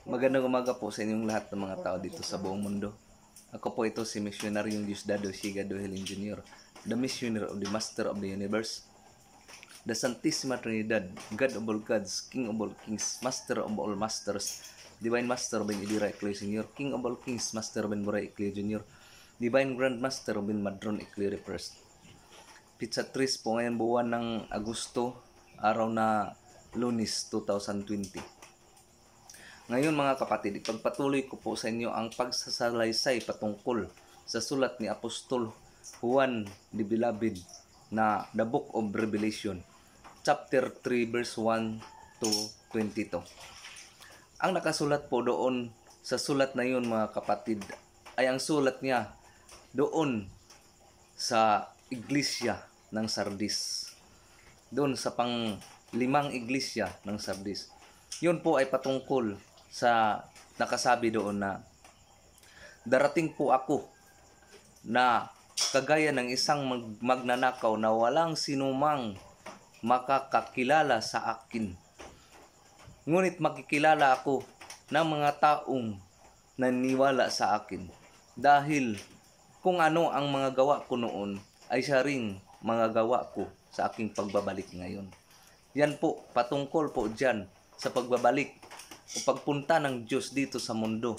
Magandang umaga po sa inyong lahat ng mga tao dito sa buong mundo. Ako po ito si Missionaryong Diosdado Sigado Hiling Jr., the Missionary of the Master of the Universe, the Santissima Trinidad, God of all gods, King of all kings, Master of all masters, Divine Master Ben Idira Ecleo Sr., King of all kings, Master Ben Buray Ecleo Jr., Divine Grand Master Ben Madron Ecleo I. Pizza 3 po ngayon buwan ng Agosto, araw na Lunes 2020. Ngayon mga kapatid, ipagpatuloy ko po sa inyo ang pagsasalaysay patungkol sa sulat ni Apostol Juan the Beloved na The Book of Revelation, chapter 3 verse 1 to 22. Ang nakasulat po doon sa sulat na yun mga kapatid ay ang sulat niya doon sa iglesia ng Sardis. Doon sa pang-limang iglesia ng Sardis. Yun po ay patungkol sa nakasabi doon na darating po ako na kagaya ng isang magnanakaw na walang sinumang makakakilala sa akin. Ngunit makikilala ako ng mga taong naniwala sa akin dahil kung ano ang mga gawa ko noon ay siya ring mga gawa ko sa aking pagbabalik ngayon. Yan po, patungkol po dyan sa pagbabalik o pagpunta ng Diyos dito sa mundo.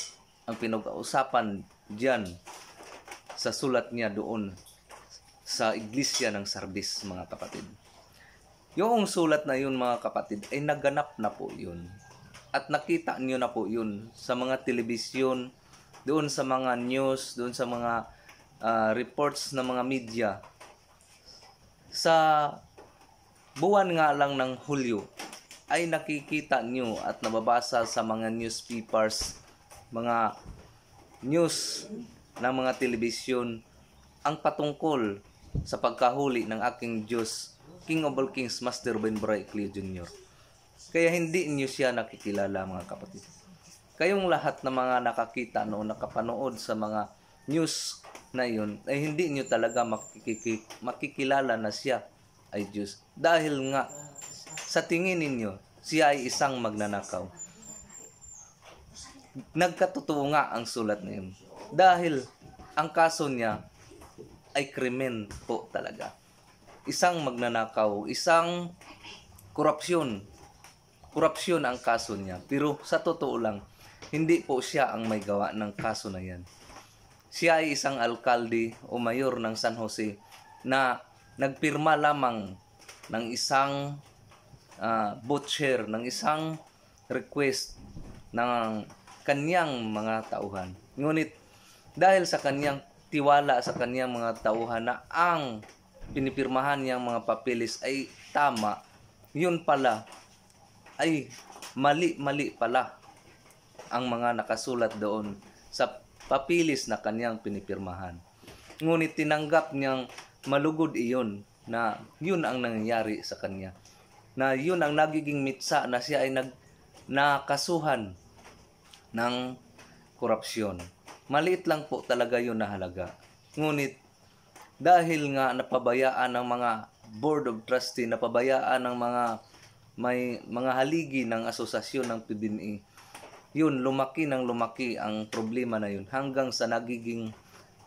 Ang pinag-uusapan dyan sa sulat niya doon sa iglesia ng Sardis, mga kapatid. Yung sulat na yun, mga kapatid, ay naganap na po yun. At nakita niyo na po yun sa mga telebisyon, doon sa mga news, doon sa mga reports ng mga media. Sa buwan nga lang ng Hulyo, ay nakikita nyo at nababasa sa mga newspapers, mga news ng mga telebisyon, ang patungkol sa pagkahuli ng aking Diyos, King of all kings, Master Ben Buray Ecleo Jr. Kaya hindi nyo siya nakikilala, mga kapatid. Kayong lahat na mga nakakita noon, nakapanood sa mga news na yun, ay hindi nyo talaga makikilala na siya ay Diyos. Dahil nga, sa tingin ninyo, siya ay isang magnanakaw. Nagkatotoo nga ang sulat na yun. Dahil ang kaso niya ay krimen po talaga. Isang magnanakaw, isang korupsyon. Korupsyon ang kaso niya. Pero sa totoo lang, hindi po siya ang may gawa ng kaso na yan. Siya ay isang alkalde o mayor ng San Jose na nagpirma lamang ng isang voucher, ng isang request ng kanyang mga tauhan. Ngunit dahil sa kanyang tiwala sa kanyang mga tauhan na ang pinipirmahan niyang mga papeles ay tama, yun pala ay mali pala ang mga nakasulat doon sa papilis na kanyang pinipirmahan. Ngunit tinanggap niyang malugod iyon na yun ang nangyayari sa kanya. Na yun ang nagiging mitsa na siya ay nakasuhan ng korupsyon. Maliit lang po talaga yun na halaga. Ngunit dahil nga napabayaan ng mga Board of Trustee, napabayaan ng mga haligi ng asosasyon ng PBNE, yun, lumaki ng lumaki ang problema na yun hanggang sa nagiging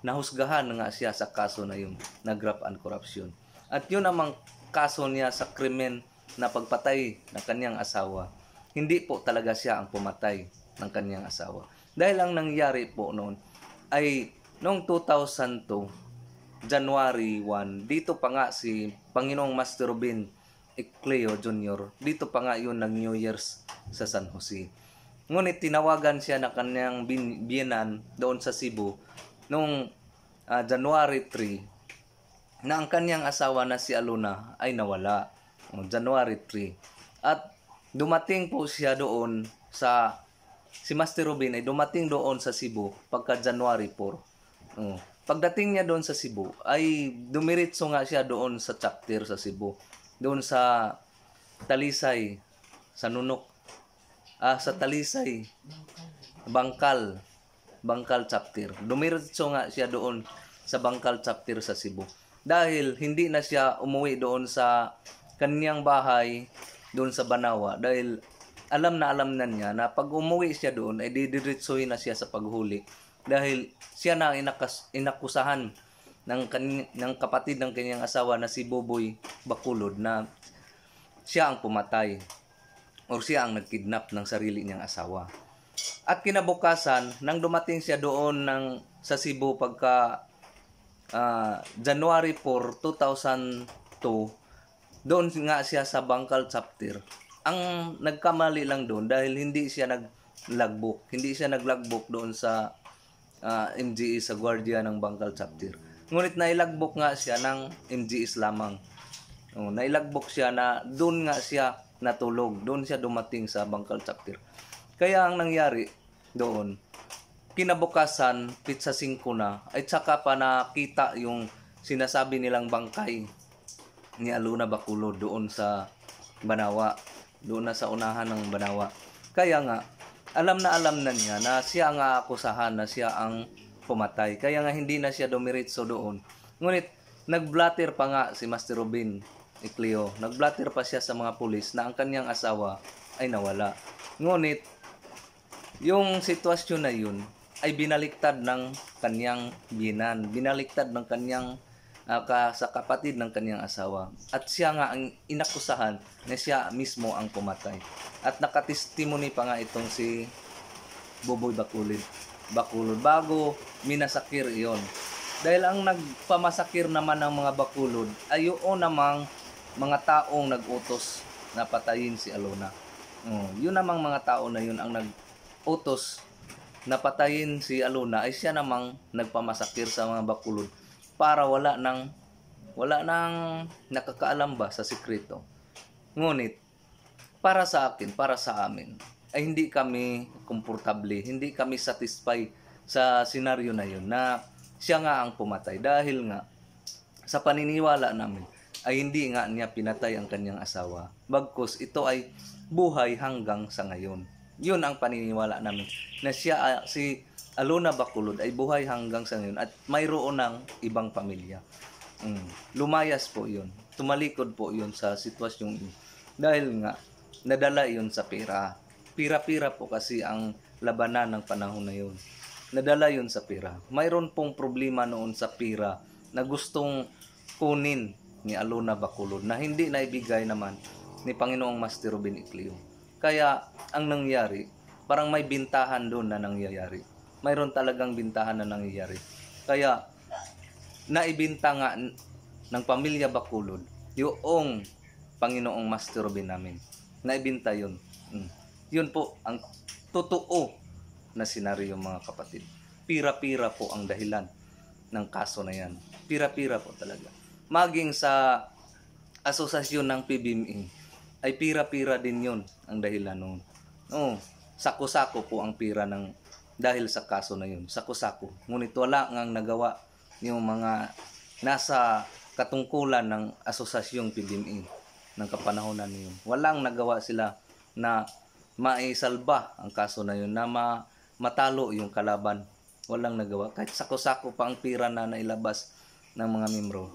nahusgahan nga siya sa kaso na yun na graft and corruption. At yun namang kaso niya sa krimen na pagpatay ng kanyang asawa. Hindi po talaga siya ang pumatay ng kanyang asawa. Dahil ang nangyari po noon ay noong 2002, January 1, dito pa nga si Panginoong Master Ben Ecleo Jr., dito pa nga yun ng New Year's sa San Jose. Ngunit tinawagan siya na kanyang biyenan doon sa Cebu noong January 3 na ang kanyang asawa na si Aluna ay nawala. January 3. At dumating po siya doon si Master Robin ay dumating doon sa Cebu pagka January 4. Pagdating niya doon sa Cebu ay dumiritso nga siya doon sa chapter sa Cebu. Doon sa Talisay, sa Nunok. Sa Talisay, Bangkal chapter. Dumiretso nga siya doon sa Bangkal chapter sa Cebu. Dahil hindi na siya umuwi doon sa kanyang bahay doon sa Banawa dahil alam na niya na pag umuwi siya doon ay didiretsuhin na siya sa paghuli dahil siya na ang inakusahan ng kapatid ng kanyang asawa na si Boboy Bacolod na siya ang pumatay o siya ang nagkidnap ng sarili niyang asawa. At kinabukasan, nang dumating siya doon sa Cebu pagka January 4, 2002, doon nga siya sa Bangkal chapter. Ang nagkamali lang doon dahil hindi siya naglagbok. Hindi siya naglagbok doon sa MGE sa Guardia ng Bangkal chapter. Ngunit nailagbok nga siya ng MGEs lamang. Nailagbok siya na doon nga siya natulog. Doon siya dumating sa Bangkal chapter. Kaya ang nangyari doon, kinabukasan, pizza 5 na, ay tsaka pa nakita yung sinasabi nilang bangkay ni Alona Bacolod doon sa Banawa. Doon na sa unahan ng Banawa. Kaya nga, alam na niya na siya nga akusahan na siya ang pumatay. Kaya nga hindi na siya dumiritso doon. Ngunit, nagblatter pa nga si Master Robin Ecleo. Nagblatter pa siya sa mga pulis na ang kanyang asawa ay nawala. Ngunit, yung sitwasyon na yun ay binaliktad ng kanyang biyenan. Binaliktad ng kanyang sa kapatid ng kanyang asawa. At siya nga ang inakusahan na siya mismo ang pumatay. At nakatestimony pa nga itong si Boboy Bacolod bago minasakir iyon. Dahil ang nagpamasakir naman ng mga Bacolod ay yun namang mga taong nag-utos na patayin si Alona. Yun namang mga tao na yun ang nag-utos na patayin si Alona ay siya namang nagpamasakir sa mga Bacolod para wala nang nakakaalam ba sa sikreto. Ngunit para sa akin, para sa amin ay hindi kami komportable, hindi kami satisfied sa senaryo na yun na siya nga ang pumatay dahil nga sa paniniwala namin ay hindi nga niya pinatay ang kanyang asawa. Bagkus ito ay buhay hanggang sa ngayon. Yun ang paniniwala namin na siya si Alona Bacolod ay buhay hanggang sa ngayon at mayroon ng ibang pamilya. Lumayas po yun. Tumalikod po yun sa sitwasyong yun. Dahil nga, nadala yun sa pera. Pira-pira po kasi ang labanan ng panahon na yun. Nadala yun sa pera. Mayroon pong problema noon sa pera na gustong kunin ni Alona Bacolod na hindi naibigay naman ni Panginoong Master Robin Ecleo. Kaya, ang nangyari, parang may bintahan doon na nangyayari. Mayroon talagang bintahan na nangyayari. Kaya, naibinta nga ng pamilya Bacolod yung Panginoong Master Robin namin. Naibinta yun. Yun po ang totoo na senaryo mga kapatid. Pira-pira po ang dahilan ng kaso na yan. Pira-pira po talaga. Maging sa asosasyon ng PBME ay pira-pira din yun ang dahilan noon. Sako-sako po ang pira ng dahil sa kaso na yun, sako-sako. Ngunit wala ngang nagawa yung mga nasa katungkulan ng asosasyong PBME ng kapanahonan niyon. Walang nagawa sila na maisalba ang kaso na yun, na matalo yung kalaban. Walang nagawa. Kahit sako-sako pa ang pira na nailabas ng mga membro.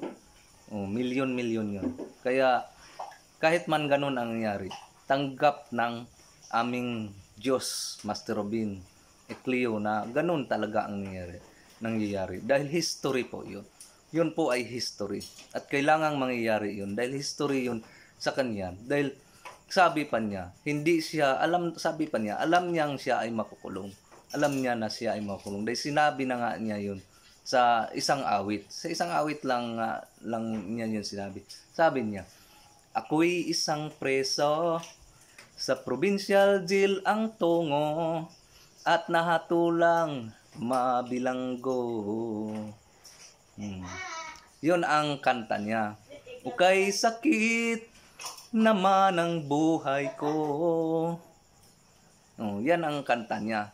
Milyon-milyon yun. Kaya kahit man ganun ang nangyari, tanggap ng aming Diyos, Master Robin Ecleo, na ganun talaga ang nangyayari. Dahil history po yun. Yun po ay history. At kailangang mangyayari yun. Dahil history yun sa kanya. Dahil sabi pa niya, alam niyang siya ay makukulong. Alam niya na siya ay makukulong. Dahil sinabi na nga niya yun sa isang awit. Sa isang awit lang niya yun sinabi. Sabi niya, ako'y isang preso sa provincial jail ang tungo at nahatulang mabilanggo. Yun ang kanta niya. Ukay sakit naman ang buhay ko. Yan ang kanta niya.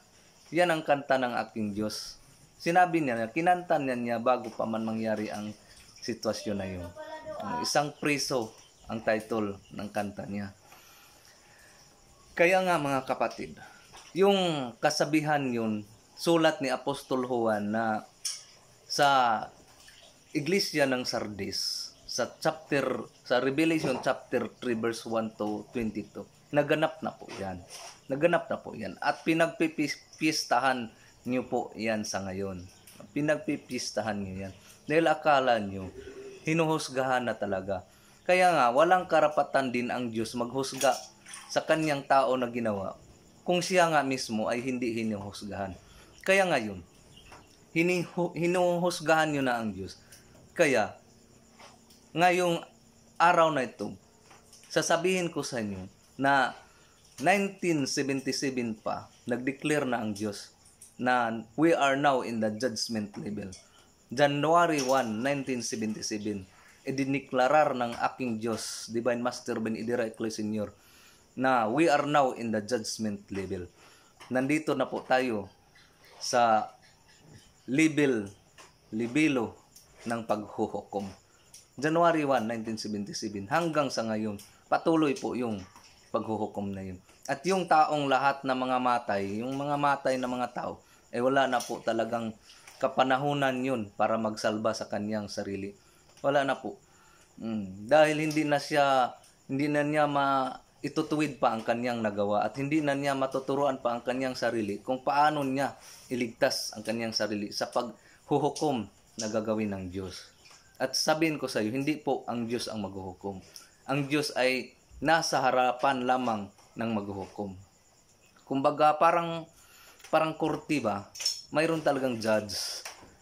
Yan ang kanta ng aking Diyos. Sinabi niya, kinanta niya bago pa man mangyari ang sitwasyon na yun. Isang preso ang title ng kanta niya. Kaya nga mga kapatid, yung kasabihan yun, sulat ni Apostol Juan na sa Iglesia ng Sardis, sa Revelation chapter 3 verse 1 to 22. naganap na po yan. Naganap na po yan. At pinagpipistahan nyo po yan sa ngayon. Pinagpipistahan nyo yan. Dahil akala nyo, hinuhusgahan na talaga. Kaya nga, walang karapatan din ang Diyos maghusga sa kanyang tao na ginawa kung siya nga mismo ay hindi hinuhusgahan. Kaya ngayon, hinuhusgahan nyo na ang Diyos. Kaya, ngayong araw na ito, sasabihin ko sa inyo na 1977 pa, nag-declare na ang Diyos na we are now in the judgment level. January 1, 1977, idiniklarar ng aking Diyos, Divine Master Benidira Ecclesior, na we are now in the judgment level. Nandito na po tayo sa libelo ng paghuhukom. January 1, 1977 hanggang sa ngayon, patuloy po yung paghuhukom na yun. At yung taong lahat na mga matay, yung mga matay na mga tao, wala na po talagang kapanahunan yun para magsalba sa kanyang sarili. Wala na po. Dahil hindi na niya itutuwid pa ang kanyang nagawa at hindi na niya matuturuan pa ang kanyang sarili kung paano niya iligtas ang kanyang sarili sa paghuhukom na gagawin ng Diyos. At sabihin ko sa iyo, hindi po ang Diyos ang maghuhukom. Ang Diyos ay nasa harapan lamang ng maghuhukom. Kumbaga parang korte ba, mayroon talagang judge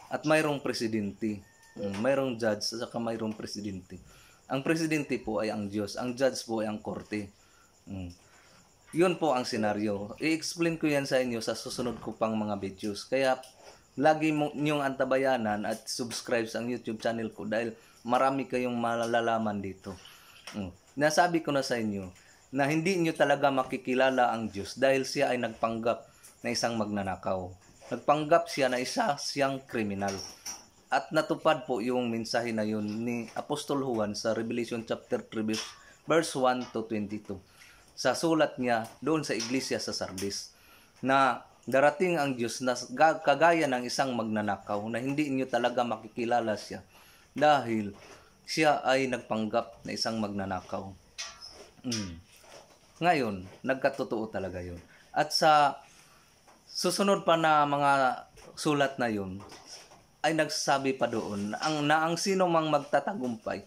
at mayroong presidente. Mayroong judge at saka mayroong presidente. Ang presidente po ay ang Diyos, ang judge po ay ang korte. Yun po ang senaryo. I-explain ko yan sa inyo sa susunod ko pang mga videos. Kaya lagi niyong antabayanan at subscribe sa YouTube channel ko dahil marami kayong malalaman dito. Nasabi ko na sa inyo na hindi niyo talaga makikilala ang Diyos dahil siya ay nagpanggap na isang magnanakaw. Nagpanggap siya na siyang kriminal. At natupad po yung mensahe na yun ni Apostol Juan sa Revelation chapter 3 verse 1 to 22. Sa sulat niya doon sa iglesia sa Sardis na darating ang Diyos na kagaya ng isang magnanakaw na hindi niyo talaga makikilala siya dahil siya ay nagpanggap na isang magnanakaw. Ngayon, nagkatotoo talaga yun. At sa susunod pa na mga sulat na yun, ay nagsasabi pa doon na ang sino mang magtatagumpay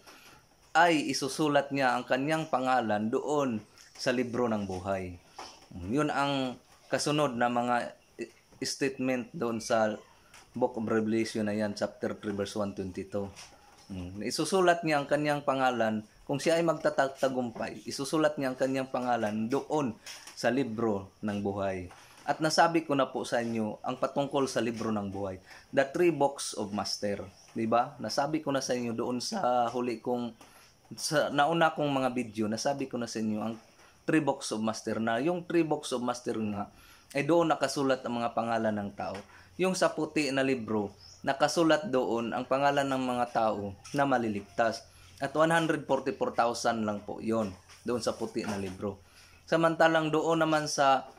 ay isusulat niya ang kanyang pangalan doon sa libro ng buhay. Yun ang kasunod na mga statement doon sa Book of Revelation na yan, chapter 3 verse 122. Isusulat niya ang kanyang pangalan kung siya ay magtatagumpay. Isusulat niya ang kanyang pangalan doon sa libro ng buhay. At nasabi ko na po sa inyo ang patungkol sa libro ng buhay, the 3 books of master, di ba? Nasabi ko na sa inyo doon sa huli kong sa nauna kong mga video, nasabi ko na sa inyo ang 3 books of master, na yung 3 books of master nga ay doon nakasulat ang mga pangalan ng tao. Yung sa puti na libro, nakasulat doon ang pangalan ng mga tao na maliligtas. At 144,000 lang po yon doon sa puti na libro. Samantalang doon naman sa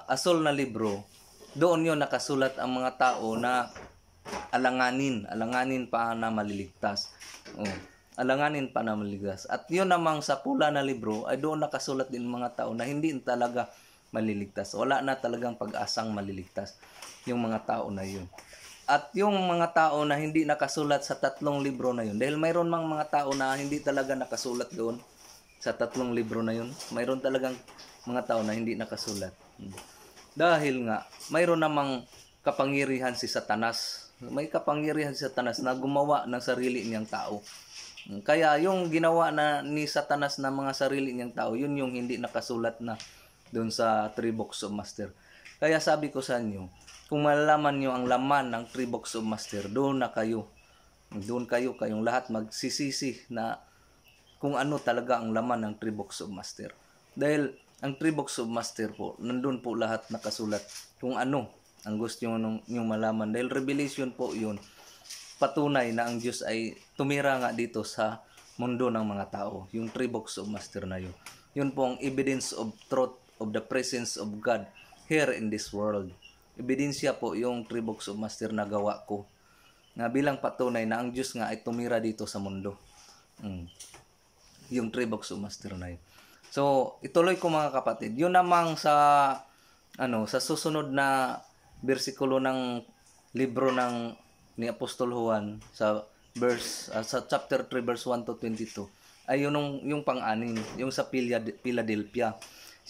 asul na libro, doon yon nakasulat ang mga tao na alanganin pa na maliligtas. Alanganin pa na maliligtas. At yun namang sa pula na libro ay doon nakasulat din mga tao na hindi talaga maliligtas. Wala na talagang pag-asang maliligtas yung mga tao na yun. At yung mga tao na hindi nakasulat sa 3 libro na yun, dahil mayroon mang mga tao na hindi talaga nakasulat doon sa 3 libro na yun, mayroon talagang mga tao na hindi nakasulat. Dahil nga, mayroon namang kapangyarihan si Satanas. May kapangyarihan si Satanas na gumawa ng sarili niyang tao. Kaya yung ginawa na ni Satanas na mga sarili niyang tao, yun yung hindi nakasulat na doon sa 3 books of master. Kaya sabi ko sa inyo, kung malalaman nyo ang laman ng 3 books of master, doon kayong lahat magsisisi na kung ano talaga ang laman ng 3 books of master. Dahil ang 3 books of master po, nandun po lahat nakasulat kung ano ang gusto nyo malaman. Dahil revelation po yun, patunay na ang Diyos ay tumira nga dito sa mundo ng mga tao. Yung 3 books of master na yun. Yun po ang evidence of truth of the presence of God here in this world. Ebidensya po yung 3 books of master na gawa ko, na bilang patunay na ang Diyos nga ay tumira dito sa mundo. Yung 3 books of master na yun. So, ituloy ko mga kapatid. Yun namang sa sa susunod na bersikulo ng libro ng ni Apostol Juan sa chapter 3 verse 1 to 22 ay yung pang-anim, yung sa Philadelphia.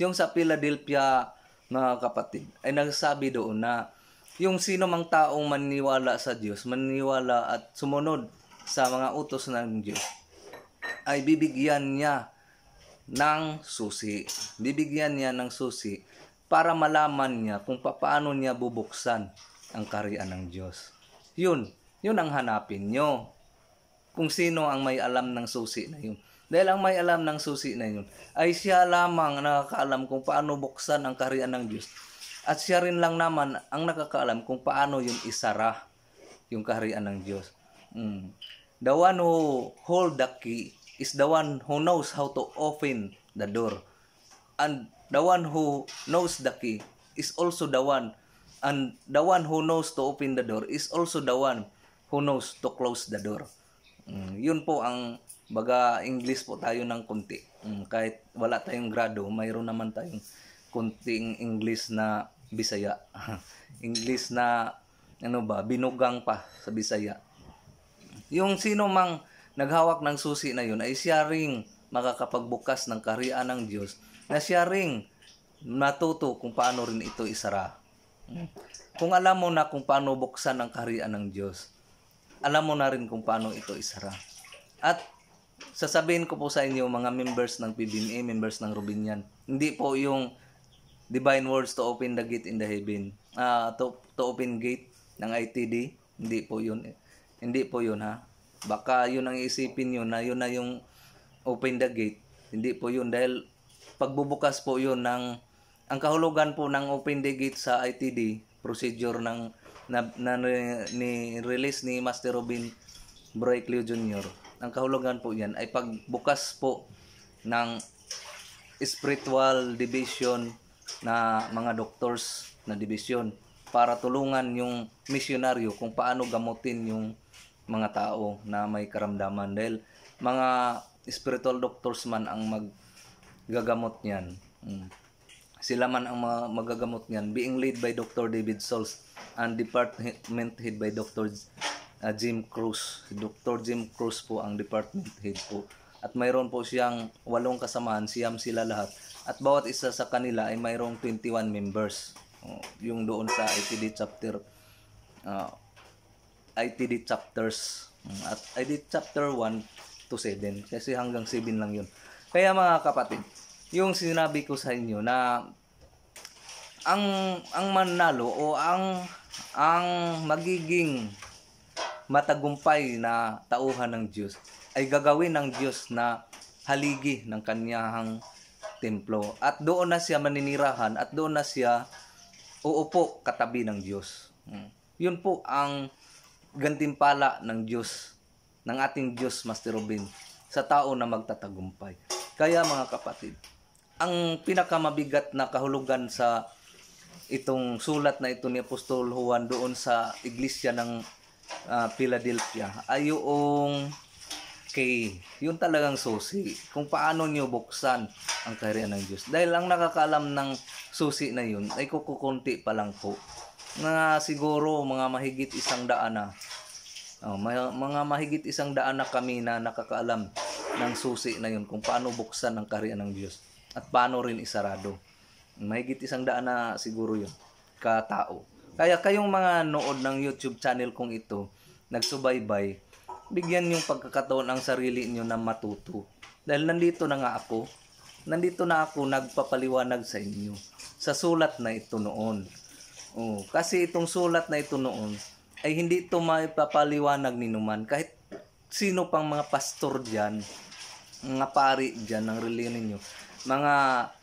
Yung sa Philadelphia mga kapatid ay nagsabi doon na yung sino mang taong maniniwala sa Diyos, maniniwala at sumunod sa mga utos ng Diyos ay bibigyan niya ng susi. Bibigyan niya ng susi para malaman niya kung paano niya bubuksan ang kaharian ng Diyos. Yun ang hanapin nyo. Kung sino ang may alam ng susi na yun. Dahil ang may alam ng susi na yun ay siya lamang nakakaalam kung paano buksan ang kaharian ng Diyos. At siya rin lang naman ang nakakaalam kung paano yun isara yung kaharian ng Diyos. The one who hold the key is the one who knows how to open the door. And the one who knows the key is also the one. And the one who knows to open the door is also the one who knows to close the door. Yun po ang baga English po tayo ng konti. Kahit wala tayong grado, mayroon naman tayong konting English na Bisaya. English na binugang pa sa Bisaya. Yung sino mang naghawak ng susi na yun ay siya ring makakapagbukas ng kaharian ng Diyos na siya ring matuto kung paano rin ito isara. Kung alam mo na kung paano buksan ang kaharian ng Diyos, alam mo na rin kung paano ito isara. At sasabihin ko po sa inyo mga members ng PBMA, members ng Rubinian, hindi po yung divine words to open the gate in the heaven, to open gate ng ITD, hindi po yun. Hindi po yun ha. Baka yun ang isipin nyo na yun na yung open the gate. Hindi po yun dahil pagbubukas po yun ng ang kahulugan po ng open the gate sa ITD procedure na ni-release ni Master Robin Broiclio Jr. Ang kahulugan po yan ay pagbukas po ng spiritual division na mga doctors na division para tulungan yung misyonaryo kung paano gamutin yung mga tao na may karamdaman dahil mga spiritual doctors man ang maggagamot niyan. Sila man ang magagamot niyan being led by Dr. David Sauls and department head by Dr. Jim Cruz. Dr. Jim Cruz po ang department head po. At mayroon po siyang 8 kasamaan, siyam sila lahat. At bawat isa sa kanila ay mayroong 21 members. Yung doon sa ITD chapter ITD chapters at ITD chapter 1 to 7 kasi hanggang 7 lang yun. Kaya mga kapatid, yung sinabi ko sa inyo na ang manalo o ang magiging matagumpay na tauhan ng Diyos ay gagawin ng Diyos na haligi ng kanyang templo at doon na siya maninirahan at doon na siya uupo katabi ng Diyos. Yun po ang gantimpala ng Diyos, ng ating Diyos, Master Robin, sa tao na magtatagumpay. Kaya mga kapatid, ang pinakamabigat na kahulugan sa itong sulat na ito ni Apostol Juan doon sa iglesia ng Philadelphia ay yung yun talagang susi kung paano nyo buksan ang kaharian ng Diyos. Dahil ang nakakaalam ng susi na yun ay kukunti pa lang po. Na siguro mga mahigit 100 na. Mga mahigit 100 na kami na nakakaalam ng susi na yun kung paano buksan ang kaharian ng Diyos at paano rin isarado. Mahigit 100 na siguro yun katao. Kaya kayong mga nood ng YouTube channel kong ito, nagsubaybay, bigyan yung pagkakataon ang sarili nyo na matuto. Dahil nandito na nga ako. Nandito na ako nagpapaliwanag sa inyo sa sulat na ito noon. Kasi itong sulat na ito noon ay hindi ito maipapaliwanag ni numan. Kahit sino pang mga pastor dyan, mga pari dyan ng reliyon ninyo, mga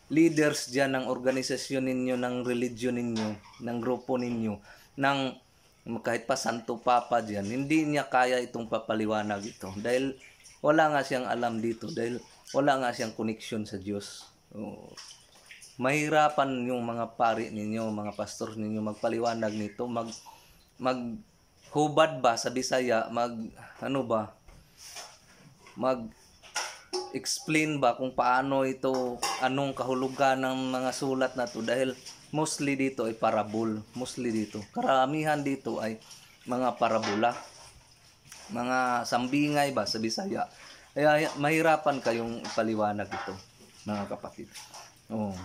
leaders dyan ng organisasyon ninyo, ng religion ninyo, ng grupo ninyo, ng kahit pa Santo Papa dyan, hindi niya kaya itong papaliwanag ito. Dahil wala nga siyang alam dito. Dahil wala nga siyang connection sa Diyos. Mahirapan yung mga pari ninyo, mga pastor ninyo magpaliwanag nito, maghubad ba sa Bisaya, explain ba kung paano ito, anong kahulugan ng mga sulat na to, dahil mostly dito ay parable. Mostly dito, karamihan dito ay mga parabola, mga sambingay ba sa Bisaya. Kaya mahirapan kayong ipaliwanag ito, mga kapatid. Oh.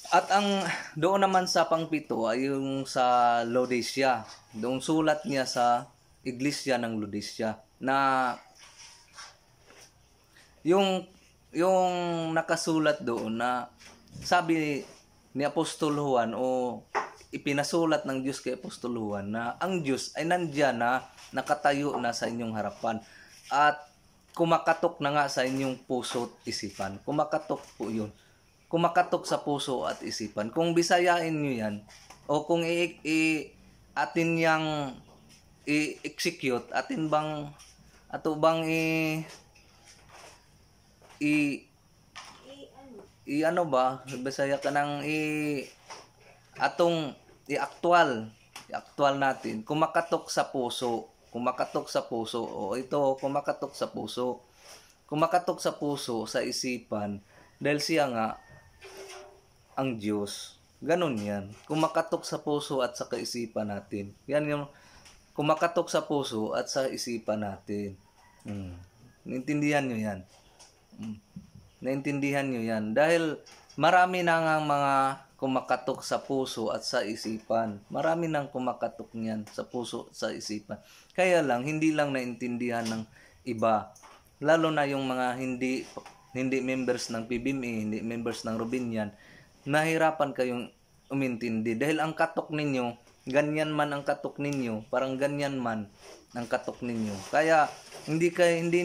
At ang doon naman sa pangpito ay yung sa Laodicea. Doon sulat niya sa Iglesia ng Laodicea na yung nakasulat doon na sabi ni Apostol Juan o ipinasulat ng Diyos kay Apostol Juan na ang Diyos ay nandiyan na nakatayo na sa inyong harapan at kumakatok na nga sa inyong puso at isipan. Kumakatok po yun. Kumakatok sa puso at isipan. Kung bisayain nyo yan, o kung atin yang i-execute, atin bang, ato bang ano ba, bisaya ka nang atong i-actual natin, kumakatok sa puso, o ito, kumakatok sa puso, sa isipan, dahil siya nga, ang Diyos. Ganon yan. Kumakatok sa puso at sa kaisipan natin. Yan yung kumakatok sa puso at sa isipan natin. Naintindihan nyo yan. Naintindihan nyo yan. Dahil marami na nga mga kumakatok sa puso at sa isipan. Marami nang kumakatok niyan sa puso at sa isipan. Kaya lang, hindi lang naintindihan ng iba. Lalo na yung mga hindi members ng PBMA, hindi members ng Robinian, nahirapan kayong umintindi dahil ang katok ninyo, ganyan man ang katok ninyo, parang ganyan man ang katok ninyo. Kaya hindi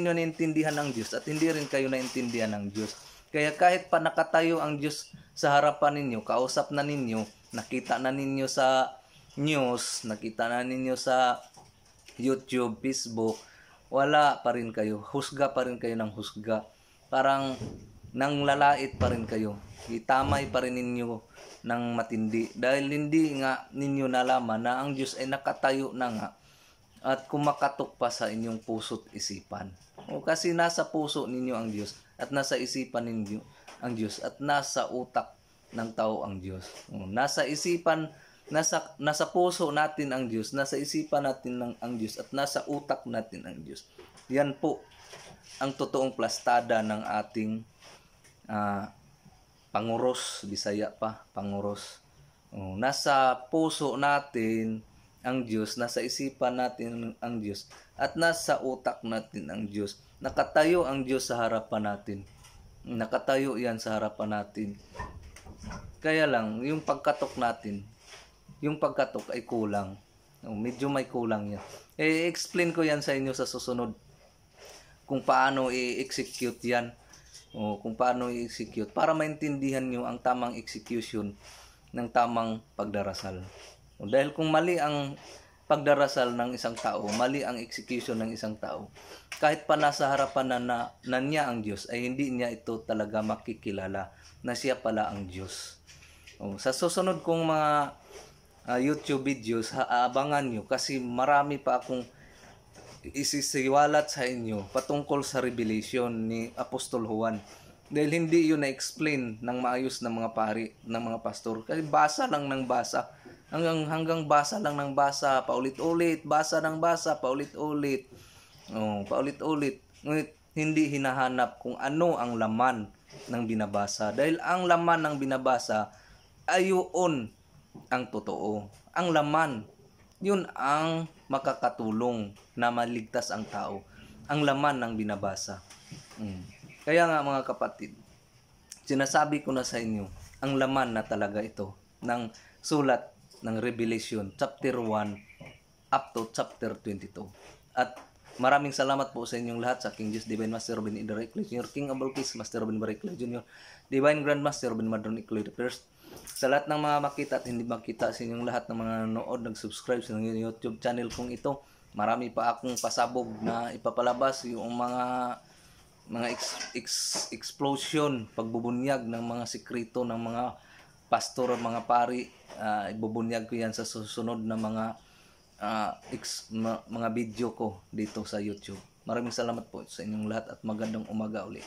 nyo naintindihan ang Diyos at hindi rin kayo naintindihan ng Diyos. Kaya kahit pa nakatayo ang Diyos sa harapan ninyo, kausap na ninyo, nakita na ninyo sa news, nakita na ninyo sa YouTube, Facebook, wala pa rin kayo. Husga pa rin kayo ng husga. Parang nang lalait pa rin kayo. Itamay pa rin ninyo ng matindi. Dahil hindi nga ninyo nalaman na ang Diyos ay nakatayo na nga at kumakatok pa sa inyong puso't isipan. O kasi nasa puso ninyo ang Diyos at nasa isipan ninyo ang Diyos at nasa utak ng tao ang Diyos. O, nasa isipan, nasa puso natin ang Diyos, nasa isipan natin ang Diyos at nasa utak natin ang Diyos. Yan po ang totoong plastada ng ating panguros, Bisaya pa, panguros. Nasa puso natin ang Diyos, nasa isipan natin ang Diyos, at nasa utak natin ang Diyos. Nakatayo ang Diyos sa harapan natin. Nakatayo yan sa harapan natin. Kaya lang, yung pagkatok natin, yung pagkatok ay kulang. Medyo may kulang yan. I-explain ko yan sa inyo sa susunod. Kung paano i-execute yan. O kung paano i-execute. Para maintindihan nyo ang tamang execution ng tamang pagdarasal. Dahil kung mali ang pagdarasal ng isang tao, mali ang execution ng isang tao, kahit pa nasa harapan na niya ang Diyos, ay hindi niya ito talaga makikilala na siya pala ang Diyos. Sa susunod kong mga YouTube videos, abangan nyo kasi marami pa akong isisiwalat sa inyo patungkol sa revelation ni Apostol Juan. Dahil hindi yun na-explain ng maayos ng mga pari, ng mga pastor. Kasi basa lang ng basa. Hanggang basa lang ng basa, paulit-ulit, basa ng basa, paulit-ulit. Paulit-ulit. Ngunit hindi hinahanap kung ano ang laman ng binabasa. Dahil ang laman ng binabasa ay yun ang totoo. Ang laman, yun ang makakatulong na maligtas ang tao. Ang laman ng binabasa. Kaya nga mga kapatid, sinasabi ko na sa inyo, ang laman na talaga ito ng sulat ng Revelation chapter 1 up to chapter 22. At maraming salamat po sa inyong lahat, sa King Jesus Divine Master Robin Indirectly Jr., King of all Kings Master Robin Baricla Jr., Divine Grand Master Robin Madron Icloy the First. Sa lahat ng mga makita at hindi makita, sa inyong lahat ng mga nanood, nag-subscribe sa YouTube channel kong ito, marami pa akong pasabog na ipapalabas, yung mga explosion, pagbubunyag ng mga sikreto ng mga pastor, mga pari. Ibubunyag ko yan sa susunod na mga video ko dito sa YouTube. Maraming salamat po sa inyong lahat at magandang umaga uli.